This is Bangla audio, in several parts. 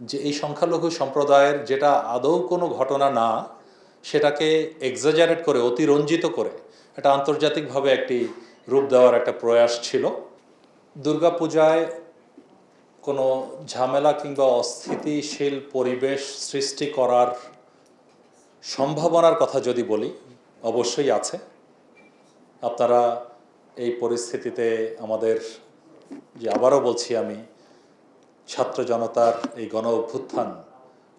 যে এই সংখ্যালঘু সম্প্রদায়ের যেটা আদৌ কোনো ঘটনা না, সেটাকে এক্সাজারেট করে, অতিরঞ্জিত করে এটা আন্তর্জাতিকভাবে একটি রূপ দেওয়ার একটা প্রয়াস ছিল। দুর্গাপূজায় কোনো ঝামেলা কিংবা অস্থিতিশীল পরিবেশ সৃষ্টি করার সম্ভাবনার কথা যদি বলি, অবশ্যই আছে। আপনারা এই পরিস্থিতিতে আমাদের, যে আবারও বলছি আমি, ছাত্র জনতার এই গণ অভ্যুত্থান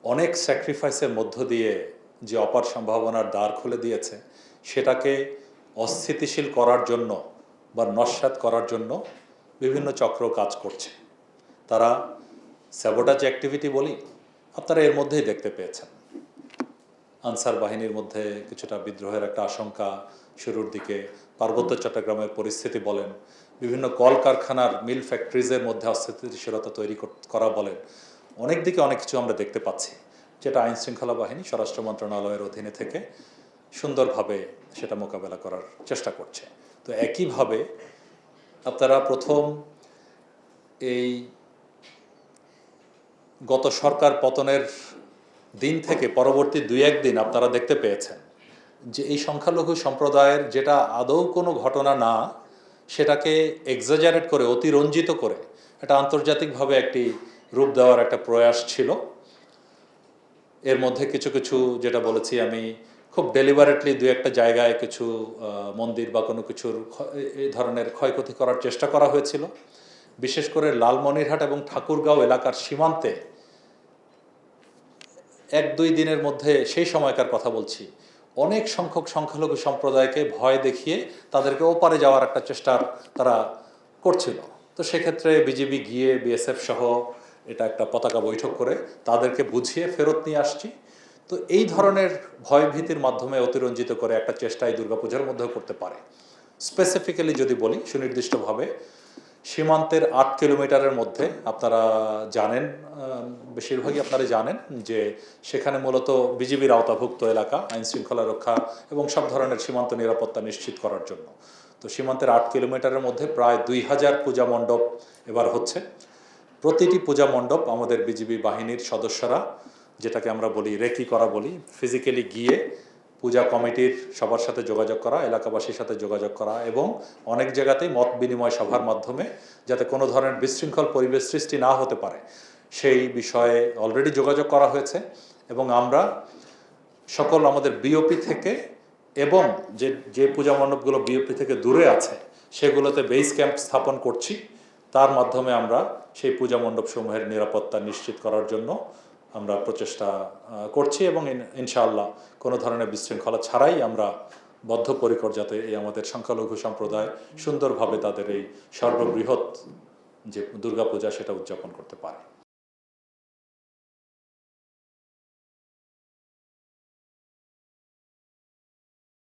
অনেক স্যাক্রিফাইসের মধ্য দিয়ে যে অপার সম্ভাবনার দ্বার খুলে দিয়েছে, সেটাকে অস্থিতিশীল করার জন্য বা নস্যাৎ করার জন্য বিভিন্ন চক্র কাজ করছে। তারা স্যাবোটাজ অ্যাক্টিভিটি বলি, আপনারা এর মধ্যেই দেখতে পেয়েছেন। আনসার বাহিনীর মধ্যে কিছুটা বিদ্রোহের একটা আশঙ্কা শুরুর দিকে, পার্বত্য চট্টগ্রামের পরিস্থিতি বলেন, বিভিন্ন কলকারখানার মিল ফ্যাক্টরিজের মধ্যে অস্থিতিশীলতা তৈরি করা বলেন, অনেক দিকে অনেক কিছু আমরা দেখতে পাচ্ছি, যেটা আইন শৃঙ্খলা বাহিনী স্বরাষ্ট্র মন্ত্রণালয়ের অধীনে থেকে সুন্দরভাবে সেটা মোকাবেলা করার চেষ্টা করছে। তো একইভাবে আপনারা প্রথম এই গত সরকার পতনের দিন থেকে পরবর্তী 2-1 দিন আপনারা দেখতে পেয়েছেন যে এই সংখ্যালঘু সম্প্রদায়ের যেটা আদৌ কোনো ঘটনা না, সেটাকে এক্সাজারেট করে, অতিরঞ্জিত করে এটা আন্তর্জাতিকভাবে একটি রূপ দেওয়ার একটা প্রয়াস ছিল। এর মধ্যে কিছু কিছু, যেটা বলেছি আমি, খুব ডেলিভারেটলি 2-1টা জায়গায় কিছু মন্দির বা কোনো কিছুর এই ধরনের ক্ষয়ক্ষতি করার চেষ্টা করা হয়েছিল। বিশেষ করে লালমনিরহাট এবং ঠাকুরগাঁও এলাকার সীমান্তে 1-2 দিনের মধ্যে, সেই সময়কার কথা বলছি, অনেক সংখ্যক সংখ্যালঘু সম্প্রদায়কে ভয় দেখিয়ে তাদেরকে ওপারে যাওয়ার একটা চেষ্টা তারা করছিল। তো সেক্ষেত্রে বিজিবি গিয়ে বিএসএফ সহ এটা একটা পতাকা বৈঠক করে তাদেরকে বুঝিয়ে ফেরত নিয়ে আসছি। তো এই ধরনের ভয়ভীতির মাধ্যমে অতিরঞ্জিত করে একটা চেষ্টা এই দুর্গাপূজার মধ্যেও করতে পারে। স্পেসিফিক্যালি যদি বলি, সুনির্দিষ্টভাবে সীমান্তের 8 কিলোমিটারের মধ্যে আপনারা জানেন, বেশিরভাগই আপনারা জানেন যে সেখানে মূলত বিজিবির আওতাভুক্ত এলাকা, আইন শৃঙ্খলা রক্ষা এবং সব ধরনের সীমান্ত নিরাপত্তা নিশ্চিত করার জন্য। তো সীমান্তের 8 কিলোমিটারের মধ্যে প্রায় 2000 পূজা মণ্ডপ এবার হচ্ছে। প্রতিটি পূজা মণ্ডপ আমাদের বিজিবি বাহিনীর সদস্যরা, যেটাকে আমরা বলি রেকি করা বলি, ফিজিক্যালি গিয়ে পূজা কমিটির সবার সাথে যোগাযোগ করা, এলাকাবাসীর সাথে যোগাযোগ করা এবং অনেক জায়গাতেই মত বিনিময় সভার মাধ্যমে যাতে কোনো ধরনের বিশৃঙ্খল পরিবেশ সৃষ্টি না হতে পারে সেই বিষয়ে অলরেডি যোগাযোগ করা হয়েছে। এবং আমরা সকল আমাদের বিওপি থেকে এবং যে যে পূজা মণ্ডপগুলো বিওপি থেকে দূরে আছে সেগুলোতে বেস ক্যাম্প স্থাপন করছি। তার মাধ্যমে আমরা সেই পূজা মণ্ডপসমূহের নিরাপত্তা নিশ্চিত করার জন্য আমরা প্রচেষ্টা করছি এবং ইনশাআল্লাহ কোনো ধরনের বিশৃঙ্খলা ছাড়াই আমরা বদ্ধপরিকর যাতে এই আমাদের সংখ্যালঘু সম্প্রদায় সুন্দরভাবে তাদের এই সর্ববৃহৎ যে দুর্গাপূজা সেটা উদযাপন করতে পারে।